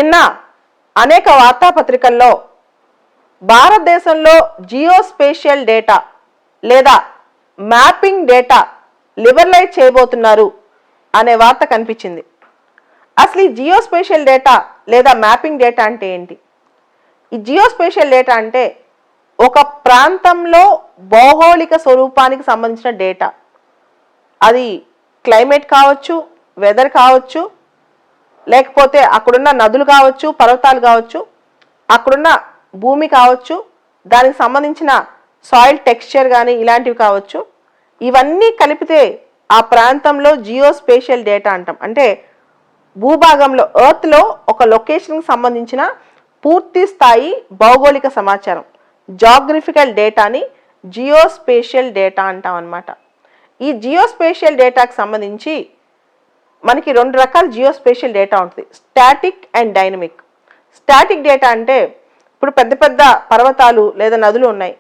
నిన్న అనేక వార్తాపత్రికల్లో భారతదేశంలో జియోస్పేషియల్ డేటా లేదా మ్యాపింగ్ డేటా లిబరలైజ్ చేయబోతున్నారు అనే వార్త కనిపించింది. అసలు ఈ జియోస్పేషియల్ డేటా లేదా మ్యాపింగ్ డేటా అంటే ఏంటి? ఈ జియోస్పేషియల్ డేటా అంటే ఒక ప్రాంతంలో భౌగోళిక స్వరూపానికి సంబంధించిన డేటా. అది క్లైమేట్ కావచ్చు, వెదర్ కావచ్చు, లేకపోతే అక్కడున్న నదులు కావచ్చు, పర్వతాలు కావచ్చు, అక్కడున్న భూమి కావచ్చు, దానికి సంబంధించిన సాయిల్ టెక్స్చర్ కానీ ఇలాంటివి కావచ్చు. ఇవన్నీ కలిపితే ఆ ప్రాంతంలో జియోస్పేషియల్ డేటా అంటాం. అంటే భూభాగంలో ఎర్త్లో ఒక లొకేషన్కి సంబంధించిన పూర్తి స్థాయి భౌగోళిక సమాచారం, జాగ్రఫికల్ డేటాని జియోస్పేషియల్ డేటా అంటాం అన్నమాట. ఈ జియోస్పేషియల్ డేటాకి సంబంధించి మనకి రెండు రకాల జియోస్పేషియల్ డేటా ఉంటుంది, static and dynamic. Static data అంటే ఇప్పుడు పెద్ద పెద్ద పర్వతాలు లేదా నదులు ఉన్నాయి,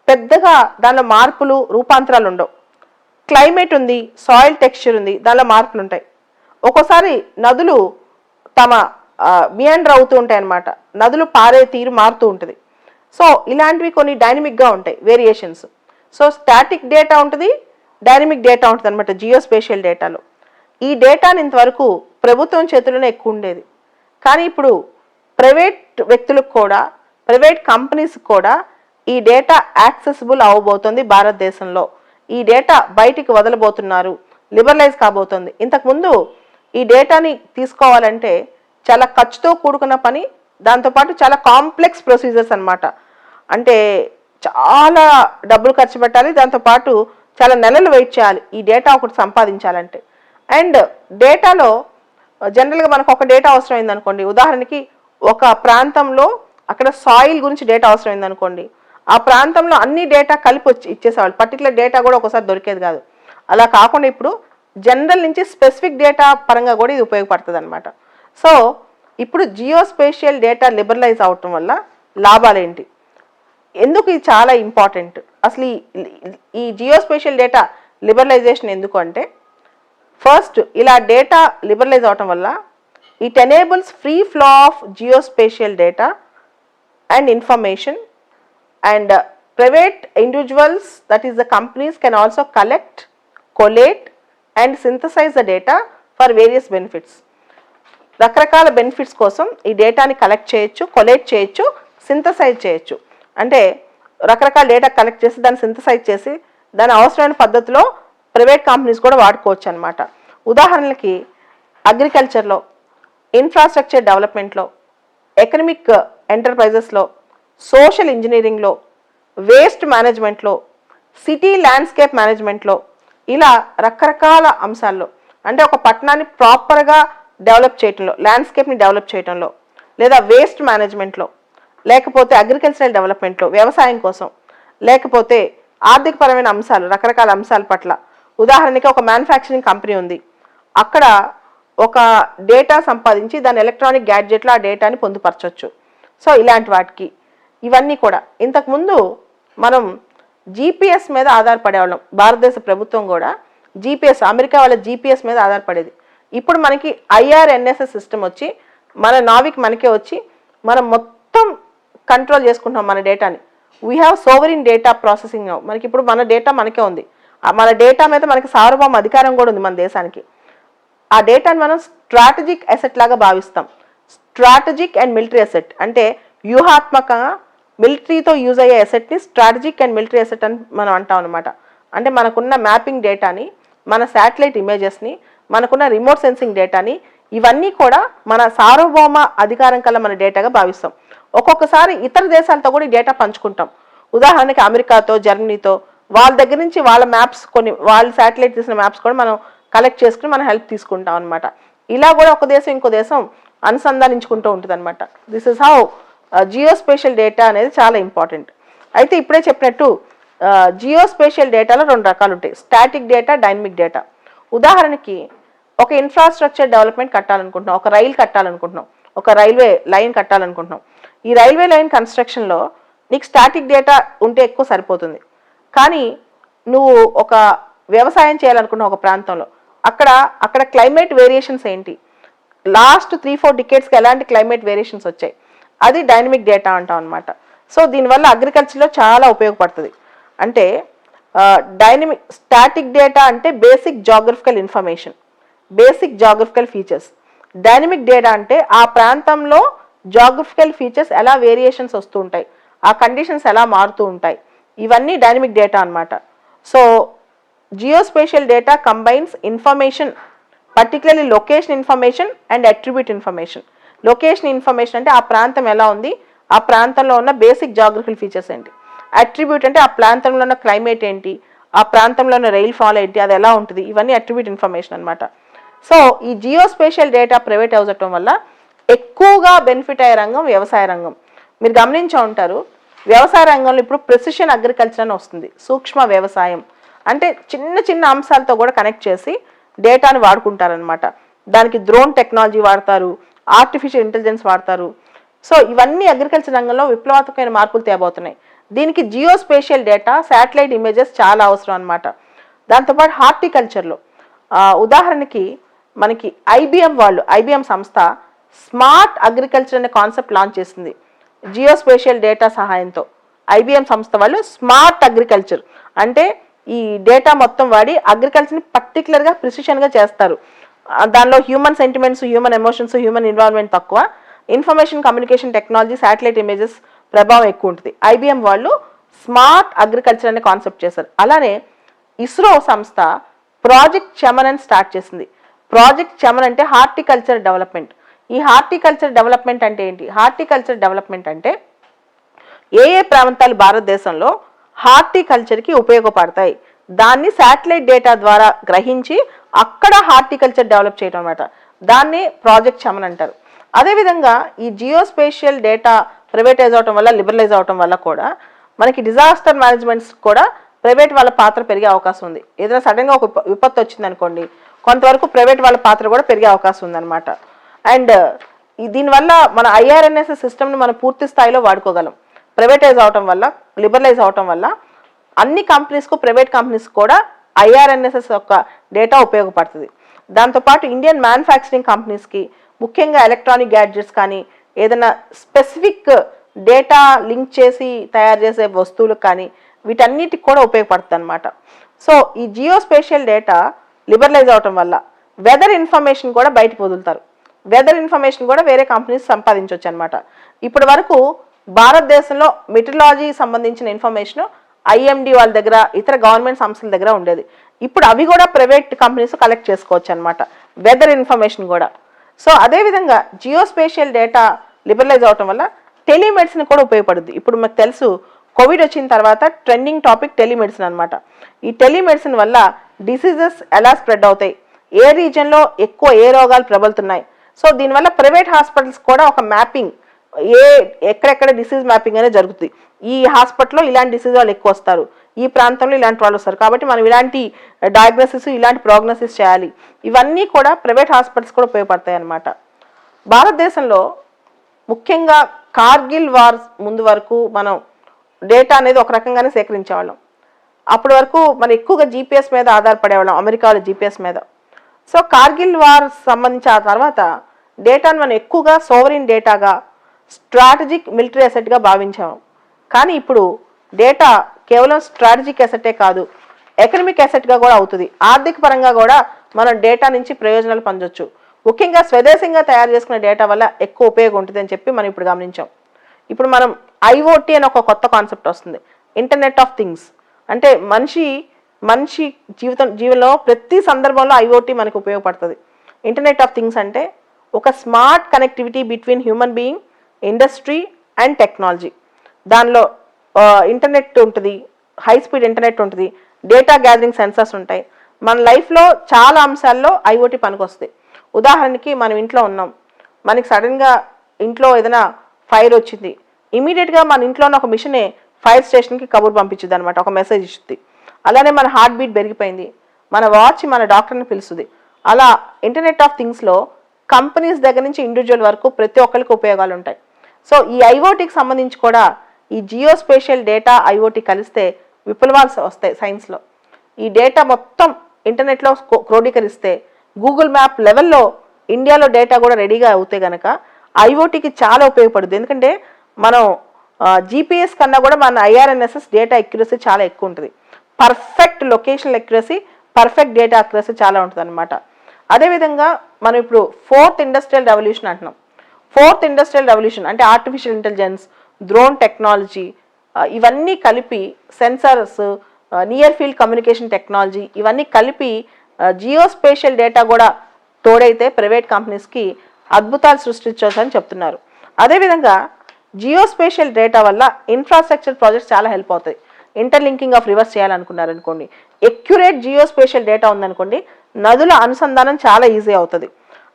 పెద్దగా దానిలో మార్పులు రూపాంతరాలు ఉండవు. క్లైమేట్ ఉంది, సాయిల్ టెక్స్చర్ ఉంది, దానిలో మార్పులు ఉంటాయి. ఒక్కోసారి నదులు తమ మియాండర్ అవుతూ ఉంటాయి అన్నమాట, నదులు పారే తీరు మారుతూ ఉంటుంది. సో ఇలాంటివి కొన్ని డైనమిక్గా ఉంటాయి, వేరియేషన్స్. సో స్టాటిక్ డేటా ఉంటుంది, డైనమిక్ డేటా ఉంటుంది అనమాట జియోస్పేషియల్ డేటాలో. ఈ డేటాని ఇంతవరకు ప్రభుత్వం చేతుల్లోనే ఎక్కువ ఉండేది, కానీ ఇప్పుడు ప్రైవేట్ వ్యక్తులకు కూడా, ప్రైవేట్ కంపెనీస్కి కూడా ఈ డేటా యాక్సెసిబుల్ అవ్వబోతుంది. భారతదేశంలో ఈ డేటా బయటికి వదలబోతున్నారు, లిబరలైజ్ కాబోతుంది. ఇంతకుముందు ఈ డేటాని తీసుకోవాలంటే చాలా ఖర్చుతో కూడుకున్న పని, దాంతోపాటు చాలా కాంప్లెక్స్ ప్రొసీజర్స్ అనమాట. అంటే చాలా డబ్బులు ఖర్చు పెట్టాలి, దాంతోపాటు చాలా నెలలు వెయిట్ చేయాలి ఈ డేటా ఒకటి సంపాదించాలంటే. అండ్ డేటాలో జనరల్గా మనకు ఒక డేటా అవసరమైంది అనుకోండి, ఉదాహరణకి ఒక ప్రాంతంలో అక్కడ సాయిల్ గురించి డేటా అవసరమైంది అనుకోండి, ఆ ప్రాంతంలో అన్ని డేటా కలిపి వచ్చి ఇచ్చేసేవాళ్ళు, పర్టికులర్ డేటా కూడా ఒకసారి దొరికేది కాదు. అలా కాకుండా ఇప్పుడు జనరల్ నుంచి స్పెసిఫిక్ డేటా పరంగా కూడా ఇది ఉపయోగపడుతుంది అనమాట. సో ఇప్పుడు జియోస్పేషియల్ డేటా లిబరలైజ్ అవటం వల్ల లాభాలేంటి, ఎందుకు ఇది చాలా ఇంపార్టెంట్, అసలు ఈ జియోస్పేషియల్ డేటా లిబరలైజేషన్ ఎందుకు అంటే, ఫస్ట్ ఇలా డేటా లిబరలైజ్ అవటం వల్ల it enables free flow of geospatial data and information, and private individuals, that is the companies, can also collect, collate and synthesise the data for various benefits. రకరకాల benefits కోసం ఈ డేటాని collect చేయొచ్చు, collate చేయొచ్చు, synthesise చేయొచ్చు. అంటే రకరకాల data collect చేసి దాన్ని సింథసైజ్ చేసి దాని అవసరమైన పద్ధతిలో ప్రైవేట్ కంపెనీస్ కూడా వాడుకోవచ్చు అనమాట. ఉదాహరణకి అగ్రికల్చర్లో, ఇన్ఫ్రాస్ట్రక్చర్ డెవలప్మెంట్లో, ఎకనమిక్ ఎంటర్ప్రైజెస్లో, సోషల్ ఇంజనీరింగ్లో, వేస్ట్ మేనేజ్మెంట్లో, సిటీ ల్యాండ్స్కేప్ మేనేజ్మెంట్లో, ఇలా రకరకాల అంశాల్లో, అంటే ఒక పట్టణాన్ని ప్రాపర్గా డెవలప్ చేయటంలో, ల్యాండ్స్కేప్ని డెవలప్ చేయటంలో, లేదా వేస్ట్ మేనేజ్మెంట్లో, లేకపోతే అగ్రికల్చరల్ డెవలప్మెంట్లో వ్యవసాయం కోసం, లేకపోతే ఆర్థికపరమైన అంశాలు, రకరకాల అంశాల పట్ల. ఉదాహరణకి ఒక మ్యానుఫ్యాక్చరింగ్ కంపెనీ ఉంది, అక్కడ ఒక డేటా సంపాదించి దాని ఎలక్ట్రానిక్ గ్యాడ్జెట్లో ఆ డేటాని పొందుపరచవచ్చు. సో ఇలాంటి వాటికి ఇవన్నీ కూడా. ఇంతకుముందు మనం జీపీఎస్ మీద ఆధారపడేవాళ్ళం, భారతదేశ ప్రభుత్వం కూడా జీపీఎస్, అమెరికా వాళ్ళ జీపీఎస్ మీద ఆధారపడేది. ఇప్పుడు మనకి ఐఆర్ఎన్ఎస్ఎస్ సిస్టమ్ వచ్చి మన నావిక్ మనకే వచ్చి మనం మొత్తం కంట్రోల్ చేసుకుంటున్నాం మన డేటాని. We have sovereign data processing. మనకి ఇప్పుడు మన డేటా మనకే ఉంది, మన డేటా మీద మనకి సార్వభౌమ అధికారం కూడా ఉంది మన దేశానికి. ఆ డేటాని మనం స్ట్రాటజిక్ అసెట్ లాగా భావిస్తాం. స్ట్రాటజిక్ అండ్ మిలిటరీ అసెట్ అంటే వ్యూహాత్మకంగా మిలిటరీతో యూజ్ అయ్యే అసెట్ని స్ట్రాటజిక్ అండ్ మిలిటరీ అసెట్ అని మనం అంటాం అనమాట. అంటే మనకున్న మ్యాపింగ్ డేటాని, మన శాటిలైట్ ఇమేజెస్ని, మనకున్న రిమోట్ సెన్సింగ్ డేటాని, ఇవన్నీ కూడా మన సార్వభౌమ అధికారం కల్లా మన డేటాగా భావిస్తాం. ఒక్కొక్కసారి ఇతర దేశాలతో కూడా ఈ డేటా పంచుకుంటాం. ఉదాహరణకి అమెరికాతో, జర్మనీతో, వాళ్ళ దగ్గర నుంచి వాళ్ళ మ్యాప్స్, కొన్ని వాళ్ళ శాటిలైట్ తీసిన మ్యాప్స్ కూడా మనం కలెక్ట్ చేసుకుని మనం హెల్ప్ తీసుకుంటాం అనమాట. ఇలా కూడా ఒక దేశం ఇంకో దేశం అనుసంధానించుకుంటూ ఉంటుంది అనమాట. This is how geospatial data అనేది చాలా ఇంపార్టెంట్. అయితే ఇప్పుడే చెప్పినట్టు జియోస్పేషియల్ డేటాలో రెండు రకాలు ఉంటాయి, స్టాటిక్ డేటా, డైనమిక్ డేటా. ఉదాహరణకి ఒక ఇన్ఫ్రాస్ట్రక్చర్ డెవలప్మెంట్ కట్టాలనుకుంటున్నాం, ఒక రైలు కట్టాలనుకుంటున్నాం, ఒక రైల్వే లైన్ కట్టాలనుకుంటున్నాం. ఈ రైల్వే లైన్ కన్స్ట్రక్షన్లో నీకు స్టాటిక్ డేటా ఉంటే ఎక్కువ సరిపోతుంది. కానీ నువ్వు ఒక వ్యవసాయం చేయాలనుకున్నావు ఒక ప్రాంతంలో, అక్కడ క్లైమేట్ వేరియేషన్స్ ఏంటి, లాస్ట్ 3-4 డికేట్స్కి ఎలాంటి క్లైమేట్ వేరియేషన్స్ వచ్చాయి, అది డైనమిక్ డేటా అంటాం అనమాట. సో దీనివల్ల అగ్రికల్చర్లో చాలా ఉపయోగపడుతుంది. అంటే డైనమిక్ స్టాటిక్ డేటా అంటే basic geographical information, basic geographical features. Dynamic data అంటే ఆ ప్రాంతంలో జాగ్రఫికల్ ఫీచర్స్ ఎలా వేరియేషన్స్ వస్తూ ఉంటాయి, ఆ కండిషన్స్ ఎలా మారుతూ ఉంటాయి, ఇవన్నీ డైనమిక్ డేటా అనమాట. So geospatial data combines information, particularly location information and attribute information. Location information అంటే ఆ ప్రాంతం ఎలా ఉంది, ఆ ప్రాంతంలో ఉన్న బేసిక్ జాగ్రఫికల్ ఫీచర్స్ ఏంటి. అట్రిబ్యూట్ అంటే ఆ ప్రాంతంలో ఉన్న క్లైమేట్ ఏంటి, ఆ ప్రాంతంలో ఉన్న రైల్ ఫాల్ ఏంటి, అది ఎలా ఉంటుంది, ఇవన్నీ అట్రిబ్యూట్ ఇన్ఫర్మేషన్ అనమాట. సో ఈ జియోస్పేషియల్ డేటా ప్రైవేట్ అవడం వల్ల ఎక్కువగా బెనిఫిట్ అయ్యే రంగం వ్యవసాయ రంగం. మీరు గమనించే ఉంటారు, వ్యవసాయ రంగంలో ఇప్పుడు ప్రెసిషన్ అగ్రికల్చర్ అని వస్తుంది. సూక్ష్మ వ్యవసాయం అంటే చిన్న చిన్న అంశాలతో కూడా కనెక్ట్ చేసి డేటాను వాడుకుంటారనమాట. దానికి డ్రోన్ టెక్నాలజీ వాడతారు, ఆర్టిఫిషియల్ ఇంటెలిజెన్స్ వాడతారు. సో ఇవన్నీ అగ్రికల్చర్ రంగంలో విప్లవాత్మకమైన మార్పులు తేబోతున్నాయి. దీనికి జియోస్పేషియల్ డేటా, శాటిలైట్ ఇమేజెస్ చాలా అవసరం అనమాట. దాంతోపాటు హార్టికల్చర్లో ఉదాహరణకి మనకి ఐబిఎం సంస్థ స్మార్ట్ అగ్రికల్చర్ అనే కాన్సెప్ట్ లాంచ్ చేసింది జియోస్పేషియల్ డేటా సహాయంతో. ఐబిఎం సంస్థ వాళ్ళు స్మార్ట్ అగ్రికల్చర్ అంటే ఈ డేటా మొత్తం వాడి అగ్రికల్చర్ని పర్టికులర్గా ప్రిసిషన్గా చేస్తారు. దానిలో human sentiments, human emotions, human involvement తక్కువ, information communication technology, satellite images ప్రభావం ఎక్కువ ఉంటుంది. ఐబిఎం వాళ్ళు స్మార్ట్ అగ్రికల్చర్ అనే కాన్సెప్ట్ చేశారు. అలానే ఇస్రో సంస్థ ప్రాజెక్ట్ చమన్ అని స్టార్ట్ చేసింది. ప్రాజెక్ట్ చమన్ అంటే హార్టికల్చర్ డెవలప్మెంట్. ఈ హార్టికల్చర్ డెవలప్మెంట్ అంటే ఏంటి? హార్టికల్చర్ డెవలప్మెంట్ అంటే ఏ ప్రాంతాలు భారతదేశంలో హార్టికల్చర్కి ఉపయోగపడతాయి, దాన్ని శాటిలైట్ డేటా ద్వారా గ్రహించి అక్కడ హార్టికల్చర్ డెవలప్ చేయడం అనమాట. దాన్ని ప్రాజెక్ట్ చమన్ అంటారు. అదేవిధంగా ఈ జియోస్పేషియల్ డేటా ప్రైవేటైజ్ అవటం వల్ల, లిబరలైజ్ అవటం వల్ల కూడా మనకి డిజాస్టర్ మేనేజ్మెంట్స్ కూడా ప్రైవేట్ వాళ్ళ పాత్ర పెరిగే అవకాశం ఉంది. ఏదైనా సడన్గా ఒక విపత్తు వచ్చింది అనుకోండి, కొంతవరకు ప్రైవేట్ వాళ్ళ పాత్ర కూడా పెరిగే అవకాశం ఉందన్నమాట. అండ్ దీనివల్ల మన ఐఆర్ఎన్ఎస్ సిస్టమ్ని మనం పూర్తి స్థాయిలో వాడుకోగలం. ప్రైవేటైజ్ అవటం వల్ల, లిబరలైజ్ అవటం వల్ల అన్ని కంపెనీస్కు, ప్రైవేట్ కంపెనీస్ కూడా ఐఆర్ఎన్ఎస్ఎస్ యొక్క డేటా ఉపయోగపడుతుంది. దాంతోపాటు ఇండియన్ మ్యానుఫ్యాక్చరింగ్ కంపెనీస్కి, ముఖ్యంగా ఎలక్ట్రానిక్ గ్యాడ్జెట్స్ కానీ ఏదైనా స్పెసిఫిక్ డేటా లింక్ చేసి తయారు చేసే వస్తువులకు కానీ వీటన్నిటికి కూడా ఉపయోగపడుతుంది అనమాట. సో ఈ జియోస్పేషియల్ డేటా లిబరలైజ్ అవటం వల్ల వెదర్ ఇన్ఫర్మేషన్ కూడా బయటకు వదులుతారు. వెదర్ ఇన్ఫర్మేషన్ కూడా వేరే కంపెనీస్ సంపాదించవచ్చు అనమాట. ఇప్పటి వరకు భారతదేశంలో మెట్రలాజీ సంబంధించిన ఇన్ఫర్మేషన్ ఐఎండి వాళ్ళ దగ్గర, ఇతర గవర్నమెంట్ సంస్థల దగ్గర ఉండేది. ఇప్పుడు అవి కూడా ప్రైవేట్ కంపెనీస్ కలెక్ట్ చేసుకోవచ్చు అనమాట, వెదర్ ఇన్ఫర్మేషన్ కూడా. సో అదేవిధంగా జియోస్పేషియల్ డేటా లిబరలైజ్ అవటం వల్ల టెలిమెడిసిన్ కూడా ఉపయోగపడుద్ది. ఇప్పుడు మనకు తెలుసు, కోవిడ్ వచ్చిన తర్వాత ట్రెండింగ్ టాపిక్ టెలిమెడిసిన్ అనమాట. ఈ టెలిమెడిసిన్ వల్ల డిసీజెస్ ఎలా స్ప్రెడ్ అవుతాయి, ఏ రీజన్లో ఎక్కువ ఏ రోగాలు ప్రబలుతున్నాయి. సో దీనివల్ల ప్రైవేట్ హాస్పిటల్స్ కూడా ఒక మ్యాపింగ్, ఎక్కడెక్కడ డిసీజ్ మ్యాపింగ్ అనేది జరుగుతుంది. ఈ హాస్పిటల్లో ఇలాంటి డిసీజ్ వాళ్ళు ఎక్కువ వస్తారు, ఈ ప్రాంతంలో ఇలాంటి వాళ్ళు వస్తారు, కాబట్టి మనం ఇలాంటి డయాగ్నోసిస్, ఇలాంటి ప్రోగ్నోసిస్ చేయాలి. ఇవన్నీ కూడా ప్రైవేట్ హాస్పిటల్స్ కూడా ఉపయోగపడతాయి అన్నమాట. భారతదేశంలో ముఖ్యంగా కార్గిల్ వార్ ముందు వరకు మనం డేటా అనేది ఒక రకంగానే సేకరించేవాళ్ళం. అప్పటి వరకు మనం ఎక్కువగా జీపీఎస్ మీద ఆధారపడేవాళ్ళం, అమెరికాలో జీపీఎస్ మీద. సో కార్గిల్ వార్ సంబంధించి ఆ తర్వాత డేటాను మనం ఎక్కువగా సోవరిన్ డేటాగా, స్ట్రాటజిక్ మిలిటరీ అసెట్గా భావించాము. కానీ ఇప్పుడు డేటా కేవలం స్ట్రాటజిక్ అసెటే కాదు, ఎకనమిక్ అసెట్గా కూడా అవుతుంది. ఆర్థిక పరంగా కూడా మనం డేటా నుంచి ప్రయోజనాలు పొందొచ్చు. ముఖ్యంగా స్వదేశంగా తయారు చేసుకునే డేటా వల్ల ఎక్కువ ఉపయోగం ఉంటుంది అని చెప్పి మనం ఇప్పుడు గమనించాం. ఇప్పుడు మనం ఐఓటీ అని ఒక కొత్త కాన్సెప్ట్ వస్తుంది, ఇంటర్నెట్ ఆఫ్ థింగ్స్. అంటే మనిషి జీవనంలో ప్రతి సందర్భంలో ఐఓటీ మనకు ఉపయోగపడుతుంది. ఇంటర్నెట్ ఆఫ్ థింగ్స్ అంటే ఒక smart connectivity between human being, industry and technology. దానిలో ఇంటర్నెట్ ఉంటుంది, హై స్పీడ్ ఇంటర్నెట్ ఉంటుంది, డేటా గ్యాదరింగ్ సెన్సర్స్ ఉంటాయి. మన లైఫ్లో చాలా అంశాల్లో ఐఓటీ పనికొస్తాయి. ఉదాహరణకి మనం ఇంట్లో ఉన్నాం, మనకి సడన్గా ఇంట్లో ఏదైనా ఫైర్ వచ్చింది, ఇమీడియట్గా మన ఇంట్లో ఉన్న ఒక మిషనే ఫైర్ స్టేషన్కి కబురు పంపించుద్ది అనమాట, ఒక మెసేజ్ ఇస్తుంది. అలానే మన హార్ట్ బీట్ పెరిగిపోయింది, మన వాచ్ మన డాక్టర్ని పిలుస్తుంది. అలా ఇంటర్నెట్ ఆఫ్ థింగ్స్లో కంపెనీస్ దగ్గర నుంచి ఇండివిజువల్ వరకు ప్రతి ఒక్కరికి ఉపయోగాలు ఉంటాయి. సో ఈ ఐఓటీకి సంబంధించి కూడా ఈ జియోస్పేషియల్ డేటా, ఐఓటీ కలిస్తే విప్లవాలు వస్తాయి సైన్స్లో. ఈ డేటా మొత్తం ఇంటర్నెట్లో క్రోడీకరిస్తే గూగుల్ మ్యాప్ లెవెల్లో ఇండియాలో డేటా కూడా రెడీగా అవుతే కనుక ఐఓటీకి చాలా ఉపయోగపడుతుంది. ఎందుకంటే మనం జీపీఎస్ కన్నా కూడా మన ఐఆర్ఎన్ఎస్ఎస్ డేటా అక్యురసీ చాలా ఎక్కువ ఉంటుంది. Perfect locational accuracy, perfect data accuracy చాలా ఉంటుంది అనమాట. అదేవిధంగా మనం ఇప్పుడు 4th ఇండస్ట్రియల్ రెవల్యూషన్ అంటున్నాం. 4th ఇండస్ట్రియల్ రెవల్యూషన్ అంటే ఆర్టిఫిషియల్ ఇంటెలిజెన్స్, డ్రోన్ టెక్నాలజీ, ఇవన్నీ కలిపి sensors, near field communication technology, ఇవన్నీ కలిపి జియోస్పేషియల్ డేటా కూడా తోడైతే ప్రైవేట్ కంపెనీస్కి అద్భుతాలు సృష్టించవచ్చని చెప్తున్నారు. అదేవిధంగా జియోస్పేషియల్ డేటా వల్ల ఇన్ఫ్రాస్ట్రక్చర్ ప్రాజెక్ట్స్ చాలా హెల్ప్ అవుతాయి. ఇంటర్లింకింగ్ ఆఫ్ రివర్స్ చేయాలనుకున్నారు అనుకోండి, ఎక్యురేట్ జియోస్పేషియల్ డేటా ఉందనుకోండి, నదుల అనుసంధానం చాలా ఈజీ అవుతుంది.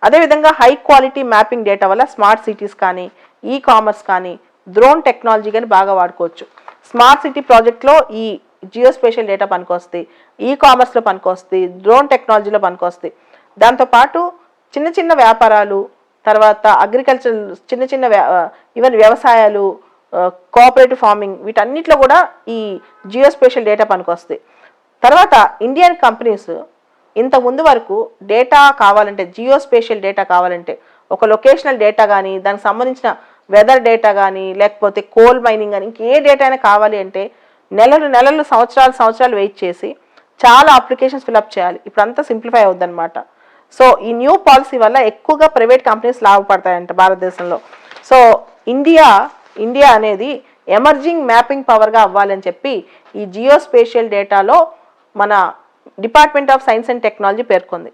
అదేవిధంగా హై క్వాలిటీ మ్యాపింగ్ డేటా వల్ల స్మార్ట్ సిటీస్ కానీ, ఈ కామర్స్ కానీ, డ్రోన్ టెక్నాలజీ కానీ బాగా వాడుకోవచ్చు. స్మార్ట్ సిటీ ప్రాజెక్ట్లో ఈ జియోస్పేషియల్ డేటా పనికొస్తుంది, ఈ కామర్స్లో పనికొస్తుంది, డ్రోన్ టెక్నాలజీలో పనికొస్తుంది. దాంతోపాటు చిన్న చిన్న వ్యాపారాలు, తర్వాత అగ్రికల్చర్, చిన్న చిన్న ఈవెన్ వ్యవసాయాలు, కోఆపరేటివ్ ఫార్మింగ్, వీటన్నిటిలో కూడా ఈ జియోస్పేషియల్ డేటా పనికొస్తుంది. తర్వాత ఇండియన్ కంపెనీస్ ఇంతకుముందు వరకు డేటా కావాలంటే, జియోస్పేషియల్ డేటా కావాలంటే, ఒక లొకేషనల్ డేటా కానీ, దానికి సంబంధించిన వెదర్ డేటా కానీ, లేకపోతే కోల్ మైనింగ్ కానీ, ఇంకే డేటా అయినా కావాలి అంటే నెలలు సంవత్సరాలు వెయిట్ చేసి చాలా అప్లికేషన్స్ ఫిల్అప్ చేయాలి. ఇప్పుడు అంతా సింప్లిఫై అవుద్ది అనమాట. సో ఈ న్యూ పాలసీ వల్ల ఎక్కువగా ప్రైవేట్ కంపెనీస్ లాభపడతాయంట భారతదేశంలో. సో ఇండియా అనేది ఎమర్జింగ్ మ్యాపింగ్ పవర్గా అవ్వాలని చెప్పి ఈ జియోస్పేషియల్ డేటాలో మన department of science and technology పేర్కొంది.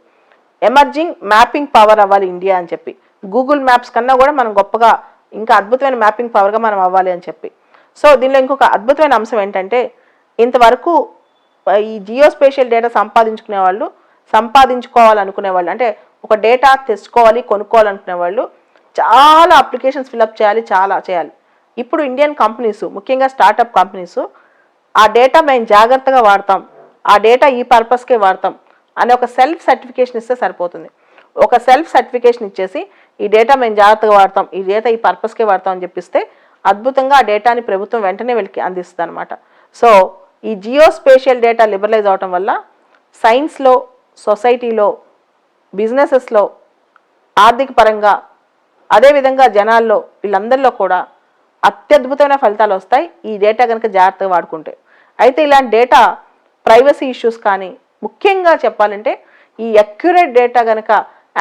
ఎమర్జింగ్ మ్యాపింగ్ పవర్ అవ్వాలి ఇండియా అని చెప్పి. గూగుల్ మ్యాప్స్ కన్నా కూడా మనం గొప్పగా, ఇంకా అద్భుతమైన మ్యాపింగ్ పవర్గా మనం అవ్వాలి అని చెప్పి. సో దీనిలో ఇంకొక అద్భుతమైన అంశం ఏంటంటే, ఇంతవరకు ఈ జియోస్పేషియల్ డేటా సంపాదించుకోవాలనుకునే వాళ్ళు, అంటే ఒక డేటా తెచ్చుకోవాలి, కొనుక్కోవాలనుకునే వాళ్ళు చాలా అప్లికేషన్స్ ఫిల్అప్ చేయాలి, చాలా చేయాలి. ఇప్పుడు ఇండియన్ కంపెనీస్, ముఖ్యంగా స్టార్టప్ కంపెనీస్, ఆ డేటా మేము జాగ్రత్తగా వాడతాం, ఆ డేటా ఈ పర్పస్కే వాడతాం అనే ఒక సెల్ఫ్ సర్టిఫికేషన్ ఇస్తే సరిపోతుంది. ఒక సెల్ఫ్ సర్టిఫికేషన్ ఇచ్చేసి ఈ డేటా మేము జాగ్రత్తగా వాడతాం, ఈ డేటా ఈ పర్పస్కే వాడతాం అని చెప్పిస్తే అద్భుతంగా ఆ డేటాని ప్రభుత్వం వెంటనే వీళ్ళకి అందిస్తుంది అనమాట. సో ఈ జియోస్పేషియల్ డేటా లిబరలైజ్ అవటం వల్ల సైన్స్లో, సొసైటీలో, బిజినెసెస్లో, ఆర్థిక పరంగా, అదేవిధంగా జనాల్లో, వీళ్ళందరిలో కూడా అత్యద్భుతమైన ఫలితాలు వస్తాయి ఈ డేటా కనుక జాగ్రత్తగా వాడుకుంటే. అయితే ఇలాంటి డేటా ప్రైవసీ ఇష్యూస్ కానీ, ముఖ్యంగా చెప్పాలంటే ఈ అక్యురేట్ డేటా కనుక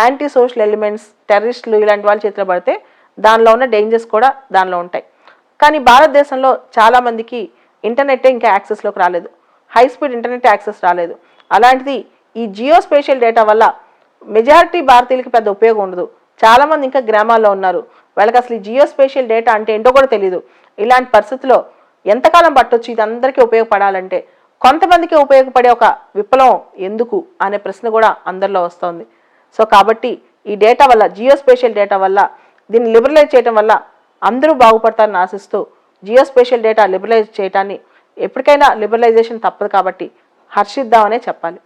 యాంటీ సోషల్ ఎలిమెంట్స్, టెర్రరిస్టులు ఇలాంటి వాళ్ళ చేతిలో పడితే దానిలో ఉన్న డేంజర్స్ కూడా దానిలో ఉంటాయి. కానీ భారతదేశంలో చాలామందికి ఇంటర్నెట్ ఇంకా యాక్సెస్లోకి రాలేదు, హై స్పీడ్ ఇంటర్నెట్ యాక్సెస్ రాలేదు. అలాంటిది ఈ జియోస్పేషియల్ డేటా వల్ల మెజారిటీ భారతీయులకి పెద్ద ఉపయోగం ఉండదు. చాలామంది ఇంకా గ్రామాల్లో ఉన్నారు, వాళ్ళకి అసలు ఈ జియోస్పేషియల్ డేటా అంటే ఏంటో కూడా తెలియదు. ఇలాంటి పరిస్థితుల్లో ఎంతకాలం పట్టొచ్చు ఇది అందరికీ ఉపయోగపడాలంటే? కొంతమందికి ఉపయోగపడే ఒక విప్లవం ఎందుకు అనే ప్రశ్న కూడా అందరిలో వస్తుంది. సో కాబట్టి ఈ డేటా వల్ల, జియోస్పేషియల్ డేటా వల్ల, దీన్ని లిబరలైజ్ చేయడం వల్ల అందరూ బాగుపడతారని ఆశిస్తూ, జియోస్పేషియల్ డేటా లిబరలైజ్ చేయడాన్ని, ఎప్పటికైనా లిబరలైజేషన్ తప్పదు కాబట్టి హర్షిద్దామనే చెప్పాలి.